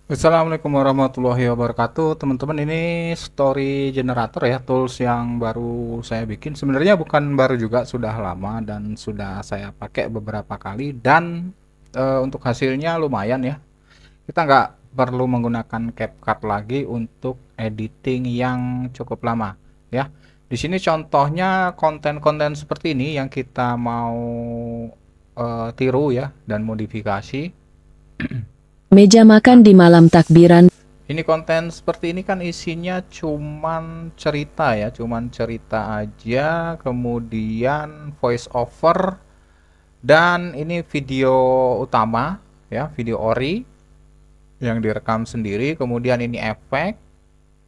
Assalamualaikum warahmatullahi wabarakatuh teman-teman. Ini story generator ya, tools yang baru saya bikin. Sebenarnya bukan baru juga, sudah lama dan sudah saya pakai beberapa kali. Dan untuk hasilnya lumayan ya. Kita nggak perlu menggunakan CapCut lagi untuk editing yang cukup lama ya. Di sini contohnya konten-konten seperti ini yang kita mau tiru ya dan modifikasi. Meja makan di malam takbiran. Ini konten seperti ini kan isinya cuman cerita ya, cuman cerita aja, kemudian voice over, dan ini video utama ya, video ori yang direkam sendiri, kemudian ini efek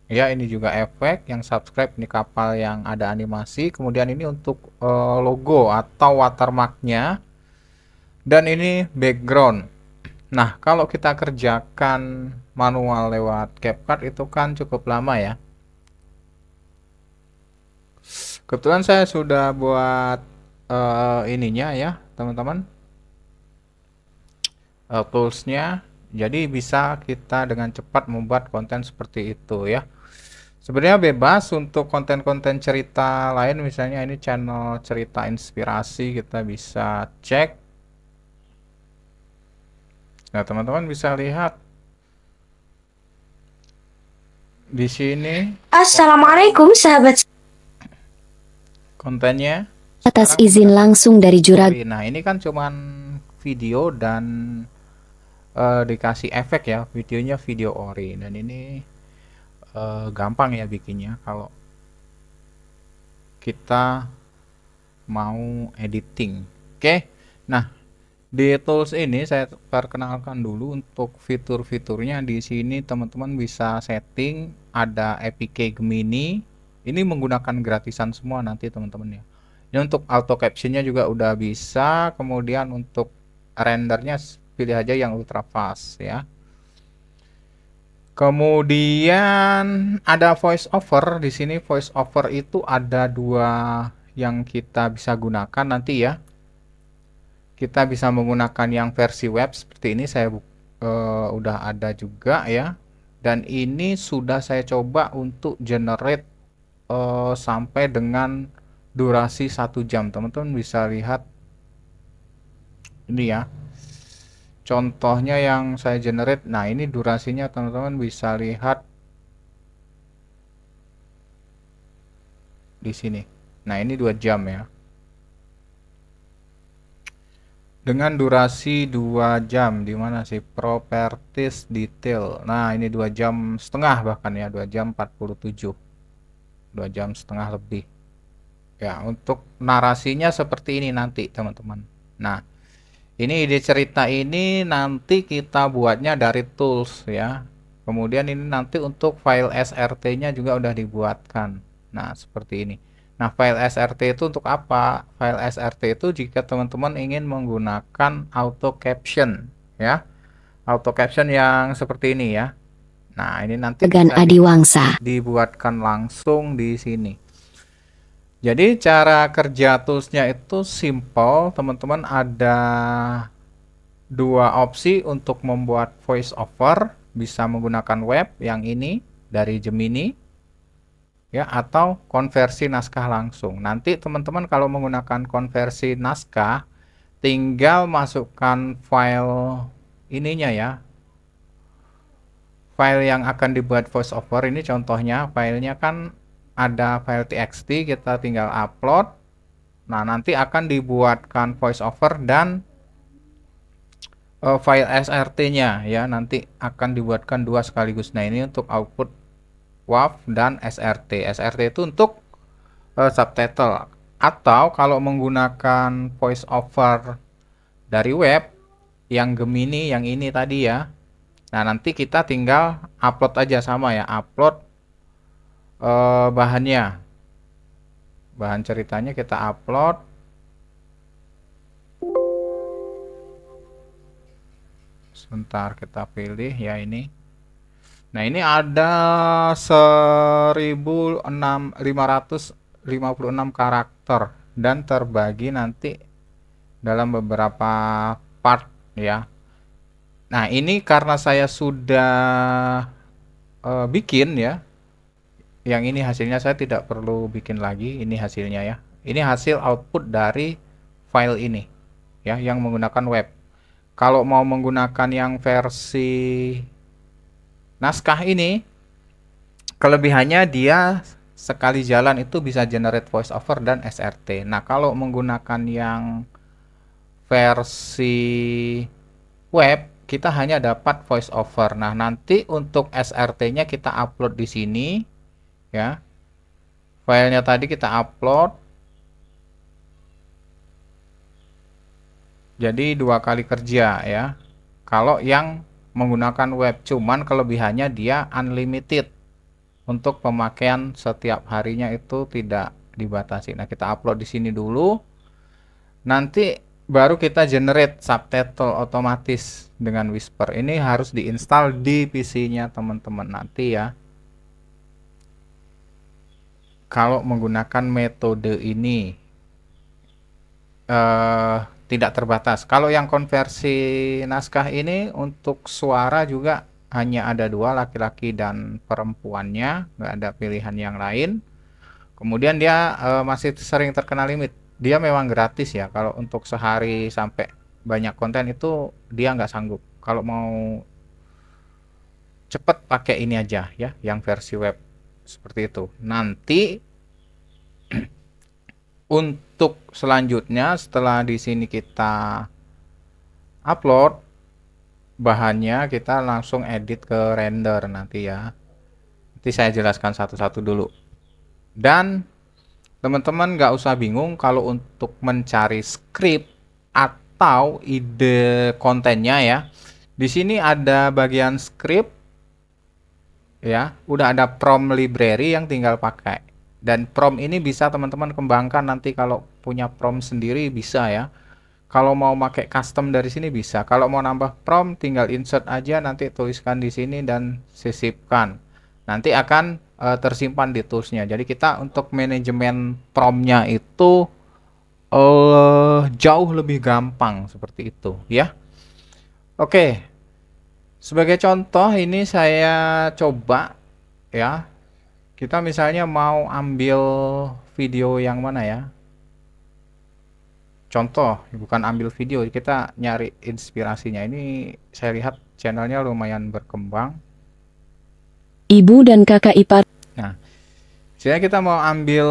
ya, ini juga efek yang subscribe, ini kapal yang ada animasi, kemudian ini untuk logo atau watermarknya, dan ini background. Nah, kalau kita kerjakan manual lewat CapCut itu kan cukup lama ya. Kebetulan saya sudah buat ininya ya, teman-teman, toolsnya. Jadi bisa kita dengan cepat membuat konten seperti itu ya. Sebenarnya bebas untuk konten-konten cerita lain, misalnya ini channel cerita inspirasi, kita bisa cek. Nah, teman-teman bisa lihat di sini Assalamualaikum sahabat. kontennya. Atas Sekarang izin menggunakan langsung dari juragan. ori. Nah, ini kan cuman video dan dikasih efek ya, videonya video ori, dan ini gampang ya bikinnya kalau kita mau editing. Oke, nah di tools ini saya perkenalkan dulu untuk fitur-fiturnya. Di sini teman-teman bisa setting, ada APK Gemini, ini menggunakan gratisan semua nanti teman-teman ya. Ini untuk auto captionnya juga udah bisa, kemudian untuk rendernya pilih aja yang ultra fast ya. Kemudian ada voice over. Di sini voice over itu ada dua yang kita bisa gunakan nanti ya. Kita bisa menggunakan yang versi web seperti ini, saya udah ada juga ya. Dan ini sudah saya coba untuk generate sampai dengan durasi 1 jam. Teman-teman bisa lihat ini ya. Contohnya yang saya generate. Nah, ini durasinya teman-teman bisa lihat di sini. Nah, ini 2 jam ya. Dengan durasi 2 jam, di mana sih properties detail. Nah, ini 2 jam setengah bahkan ya, 2 jam 47. 2 jam setengah lebih. Ya, untuk narasinya seperti ini nanti, teman-teman. Nah, ini ide cerita ini nanti kita buatnya dari tools ya. Kemudian ini nanti untuk file SRT-nya juga udah dibuatkan. Nah, seperti ini. Nah, file SRT itu untuk apa? File SRT itu jika teman-teman ingin menggunakan auto caption ya. Auto caption yang seperti ini ya. Nah, ini nanti Juragan bisa Adiwangsa. dibuatkan langsung di sini. Jadi cara kerja toolsnya itu simple, teman-teman. Ada dua opsi untuk membuat voice over, bisa menggunakan web yang ini dari Gemini ya, atau konversi naskah langsung. Nanti teman-teman kalau menggunakan konversi naskah tinggal masukkan file ininya ya, file yang akan dibuat voice over. Ini contohnya, filenya kan ada file txt, kita tinggal upload. Nah, nanti akan dibuatkan voice over dan file SRT-nya ya, nanti akan dibuatkan dua sekaligus. Nah, ini untuk output WAV dan SRT. SRT itu untuk subtitle. Atau kalau menggunakan voice over dari web yang Gemini yang ini tadi ya. Nah, nanti kita tinggal upload aja, sama ya, upload bahannya. Bahan ceritanya kita upload. Sebentar, kita pilih ya ini. Nah, ini ada 1556 karakter dan terbagi nanti dalam beberapa part ya. Nah, ini karena saya sudah bikin ya. Yang ini hasilnya, saya tidak perlu bikin lagi. Ini hasilnya ya. Ini hasil output dari file ini ya, yang menggunakan web. Kalau mau menggunakan yang versi naskah ini, kelebihannya dia sekali jalan itu bisa generate voice over dan SRT. Nah, kalau menggunakan yang versi web, kita hanya dapat voice over. Nah, nanti untuk SRT-nya kita upload di sini ya. Filenya tadi kita upload. Jadi 2 kali kerja ya. Kalau yang menggunakan web, cuman kelebihannya dia unlimited. Untuk pemakaian setiap harinya itu tidak dibatasi. Nah, kita upload di sini dulu. Nanti baru kita generate subtitle otomatis dengan Whisper. Ini harus diinstal di PC-nya teman-teman nanti ya. Kalau menggunakan metode ini tidak terbatas. Kalau yang konversi naskah ini untuk suara juga hanya ada 2, laki-laki dan perempuannya, nggak ada pilihan yang lain. Kemudian dia masih sering terkena limit. Dia memang gratis ya. Kalau untuk sehari sampai banyak konten itu dia nggak sanggup. Kalau mau cepet pakai ini aja ya, yang versi web seperti itu. Nanti untuk selanjutnya setelah di sini kita upload bahannya, kita langsung edit ke render nanti ya. Nanti saya jelaskan satu-satu dulu. Dan teman-teman nggak usah bingung kalau untuk mencari script atau ide kontennya ya. Di sini ada bagian script ya, udah ada prompt library yang tinggal pakai. Dan prompt ini bisa teman-teman kembangkan nanti kalau punya prompt sendiri bisa ya. Kalau mau pakai custom dari sini bisa. Kalau mau nambah prompt tinggal insert aja, nanti tuliskan di sini dan sisipkan. Nanti akan tersimpan di toolsnya. Jadi kita untuk manajemen promptnya itu jauh lebih gampang seperti itu ya. Oke, sebagai contoh ini saya coba ya. Kita misalnya mau ambil video yang mana ya? Contoh, bukan ambil video, kita nyari inspirasinya. Ini saya lihat channelnya lumayan berkembang. Ibu dan kakak ipar. Nah, misalnya kita mau ambil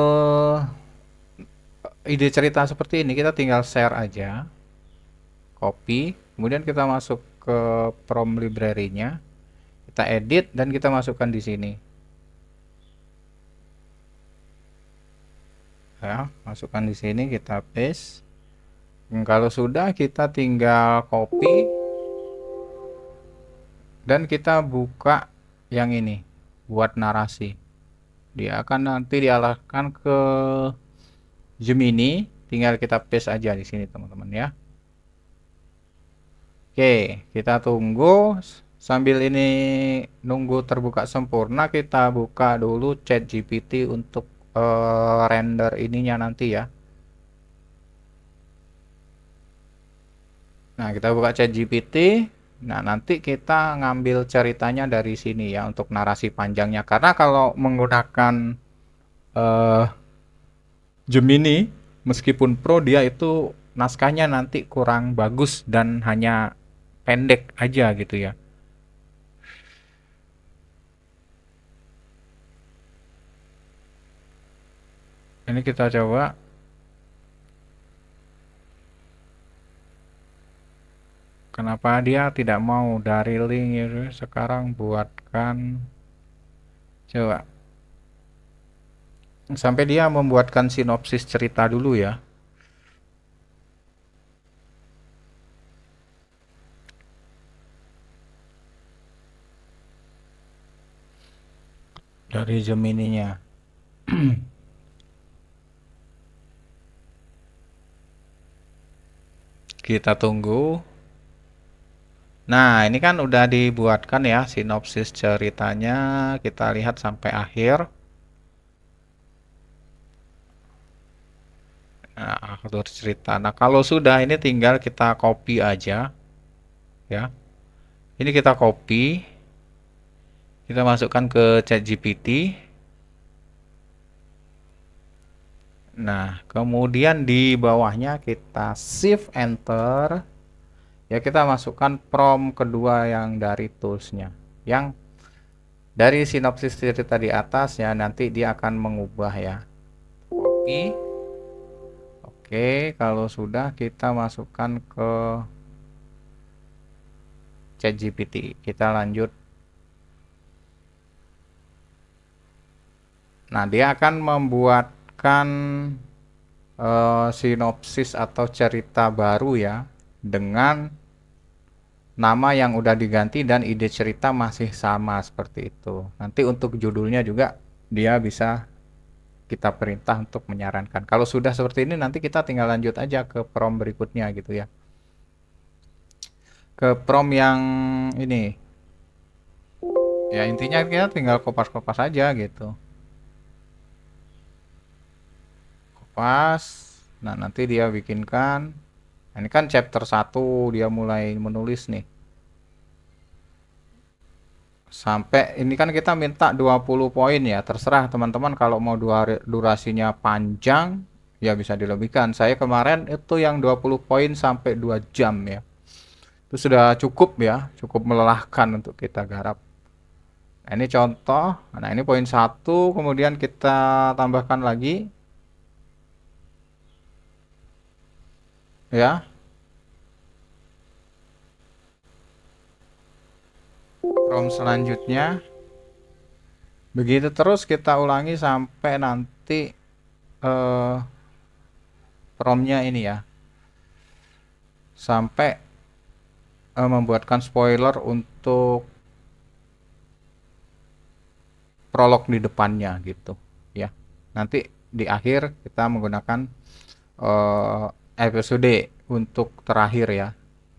ide cerita seperti ini, kita tinggal share aja, copy, kemudian kita masuk ke prompt library-nya, kita edit dan kita masukkan di sini. Ya, masukkan di sini, kita paste. Dan kalau sudah, kita tinggal copy dan kita buka yang ini buat narasi. Dia akan nanti diarahkan ke Gemini, tinggal kita paste aja di sini teman-teman ya. Oke, kita tunggu sambil ini nunggu terbuka sempurna, kita buka dulu ChatGPT untuk render ininya nanti ya. Nah, kita buka ChatGPT. Nah, nanti kita ngambil ceritanya dari sini ya untuk narasi panjangnya. Karena kalau menggunakan Gemini, meskipun Pro, dia itu naskahnya nanti kurang bagus dan hanya pendek aja gitu ya. Ini kita coba. Kenapa dia tidak mau dari link itu? Sekarang buatkan. Coba. Sampai dia membuatkan sinopsis cerita dulu ya. Dari Gemini-nya. Kita tunggu. Nah, ini kan udah dibuatkan ya sinopsis ceritanya. Kita lihat sampai akhir. Nah, akhir cerita. Nah, kalau sudah ini tinggal kita copy aja ya. Ini kita copy, kita masukkan ke ChatGPT. Nah, kemudian di bawahnya kita shift enter. Ya, kita masukkan prompt kedua yang dari toolsnya. Yang dari sinopsis cerita di atas ya, nanti dia akan mengubah ya. Copy. Oke, kalau sudah kita masukkan ke ChatGPT. Kita lanjut. Nah, dia akan membuatkan sinopsis atau cerita baru ya, dengan nama yang udah diganti dan ide cerita masih sama seperti itu. Nanti untuk judulnya juga dia bisa kita perintah untuk menyarankan. Kalau sudah seperti ini nanti kita tinggal lanjut aja ke prompt berikutnya gitu ya. Ke prompt yang ini. Ya intinya kita tinggal kopas-kopas aja gitu. Kopas. Nah, nanti dia bikinkan. Nah, ini kan chapter 1 dia mulai menulis nih. Sampai ini kan kita minta 20 poin ya. Terserah teman-teman kalau mau durasinya panjang ya bisa dilebihkan. Saya kemarin itu yang 20 poin sampai 2 jam ya. Itu sudah cukup ya, cukup melelahkan untuk kita garap. Nah, ini contoh. Nah, ini poin 1, kemudian kita tambahkan lagi ya. Prompt selanjutnya begitu terus kita ulangi sampai nanti promptnya ini ya, sampai membuatkan spoiler untuk prolog di depannya gitu ya. Nanti di akhir kita menggunakan episode untuk terakhir ya,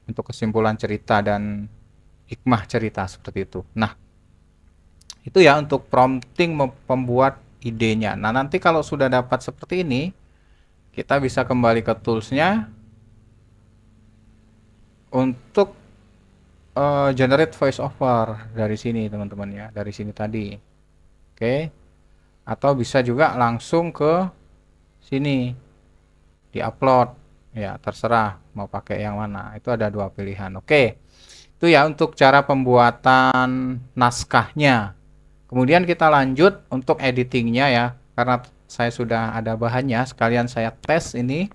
untuk kesimpulan cerita dan hikmah cerita seperti itu. Nah, itu ya untuk prompting membuat idenya. Nah, nanti kalau sudah dapat seperti ini, kita bisa kembali ke toolsnya untuk generate voice over dari sini teman-teman ya, dari sini tadi. Oke. Atau bisa juga langsung ke sini di-upload. Ya, terserah mau pakai yang mana. Itu ada dua pilihan. Oke. Itu ya untuk cara pembuatan naskahnya. Kemudian kita lanjut untuk editingnya ya. Karena saya sudah ada bahannya, sekalian saya tes ini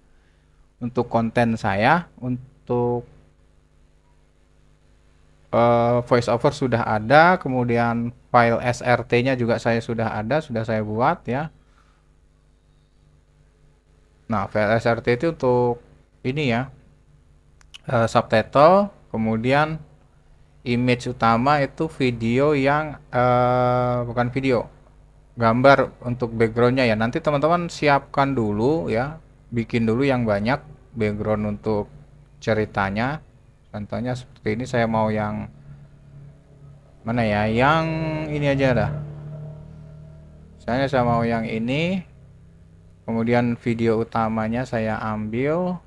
untuk konten saya. Untuk voice over sudah ada, kemudian file SRT-nya juga saya sudah ada, sudah saya buat ya. Nah, file SRT itu untuk ini ya, subtitle, kemudian image utama itu video yang bukan video, gambar untuk backgroundnya ya. Nanti teman-teman siapkan dulu ya, bikin dulu yang banyak background untuk ceritanya. Contohnya seperti ini, saya mau yang mana ya, yang ini aja dah. Saya mau yang ini. Kemudian video utamanya saya ambil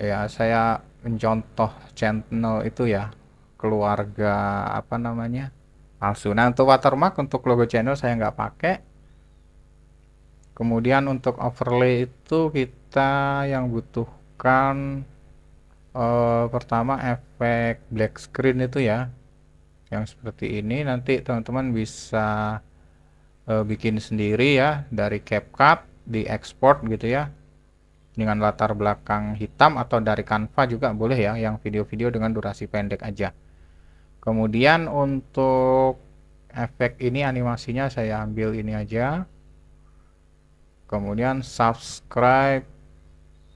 ya, saya mencontoh channel itu ya, keluarga apa namanya, palsu. Nah, untuk watermark untuk logo channel saya nggak pakai. Kemudian untuk overlay itu kita yang butuhkan pertama efek black screen itu ya, yang seperti ini. Nanti teman-teman bisa bikin sendiri ya dari CapCut, diekspor gitu ya, dengan latar belakang hitam, atau dari Canva juga boleh ya, yang video-video dengan durasi pendek aja. Kemudian untuk efek ini animasinya saya ambil ini aja. Kemudian subscribe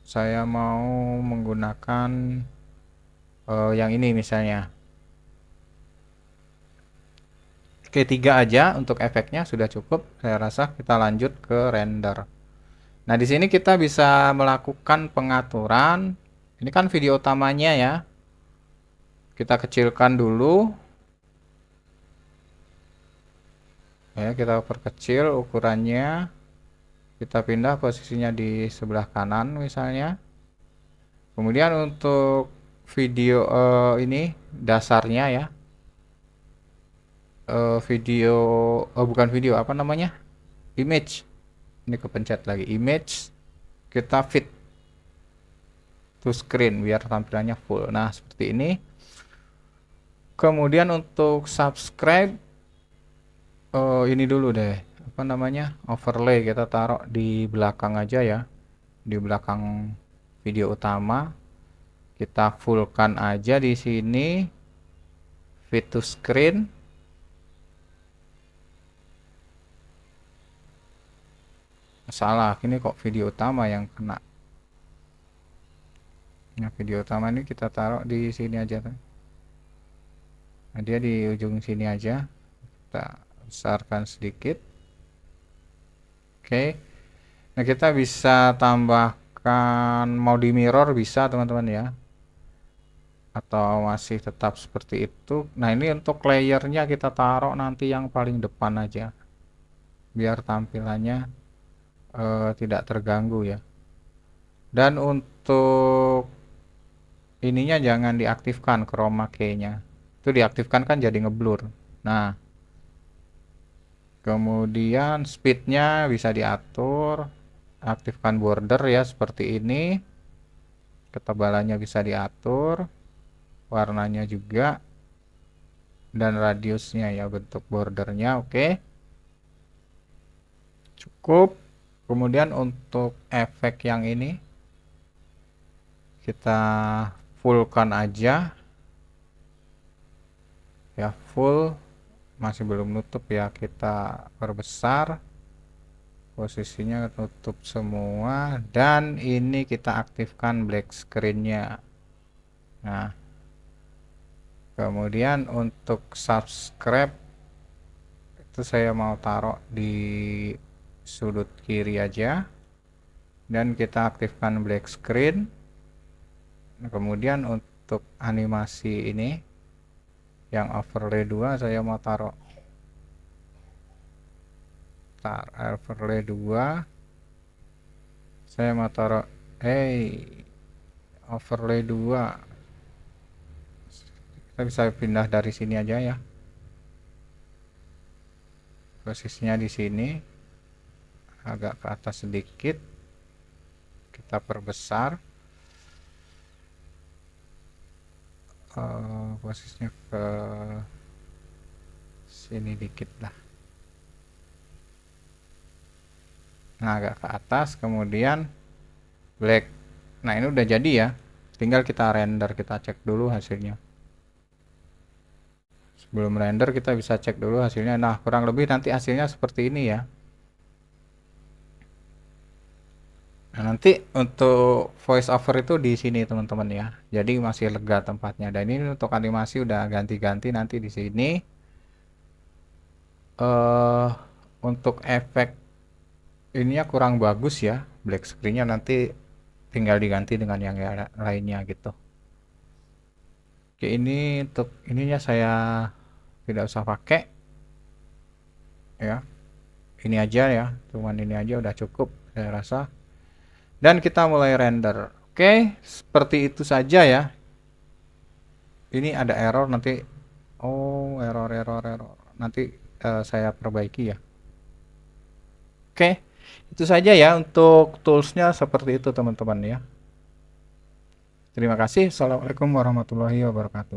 saya mau menggunakan yang ini misalnya. Oke, 3 aja untuk efeknya sudah cukup. Saya rasa kita lanjut ke render. Nah, di sini kita bisa melakukan pengaturan. Ini kan video utamanya ya. Kita kecilkan dulu. Ya, kita perkecil ukurannya. Kita pindah posisinya di sebelah kanan misalnya. Kemudian untuk video ini dasarnya ya. Video bukan video, apa namanya, image. Ini kepencet lagi image, kita fit to screen biar tampilannya full. Nah seperti ini. Kemudian untuk subscribe, ini dulu deh, apa namanya, overlay kita taruh di belakang aja ya, di belakang video utama. Kita fullkan aja di sini, fit to screen. Salah, ini kok video utama yang kena. Nah video utama ini kita taruh di sini aja. Nah, dia di ujung sini aja. Kita besarkan sedikit. Oke. Nah kita bisa tambahkan, mau di mirror bisa teman-teman ya, atau masih tetap seperti itu. Nah ini untuk layernya kita taruh nanti yang paling depan aja, biar tampilannya tidak terganggu ya. Dan untuk ininya jangan diaktifkan, chroma key-nya itu diaktifkan kan jadi ngeblur. Nah kemudian speednya bisa diatur, aktifkan border ya seperti ini, ketebalannya bisa diatur, warnanya juga, dan radiusnya ya, bentuk bordernya. Oke, cukup. Kemudian untuk efek yang ini kita fullkan aja ya, full, masih belum nutup ya, kita perbesar posisinya, tutup semua, dan ini kita aktifkan black screen-nya. Nah kemudian untuk subscribe itu saya mau taruh di sudut kiri aja, dan kita aktifkan black screen. Nah, kemudian untuk animasi ini yang overlay 2 saya mau taruh overlay 2, saya mau taruh overlay 2. Kita bisa pindah dari sini aja ya, posisinya di sini, agak ke atas sedikit, kita perbesar posisinya ke sini dikit lah. Nah agak ke atas, kemudian black. Nah ini udah jadi ya, tinggal kita render, kita cek dulu hasilnya. Sebelum render kita bisa cek dulu hasilnya. Nah kurang lebih nanti hasilnya seperti ini ya. Nah, nanti untuk voice over itu di sini teman-teman ya. Jadi masih lega tempatnya. Dan ini untuk animasi udah ganti-ganti nanti di sini. Untuk efek ininya kurang bagus ya, black screen-nya, nanti tinggal diganti dengan yang lainnya gitu. Oke, ini untuk ininya saya tidak usah pakai ya. Ini aja ya, cuman ini aja udah cukup saya rasa. Dan kita mulai render. Oke, seperti itu saja ya. Ini ada error nanti. Oh, error. Nanti saya perbaiki ya. Oke, itu saja ya untuk toolsnya, seperti itu teman-teman ya. Terima kasih. Assalamualaikum warahmatullahi wabarakatuh.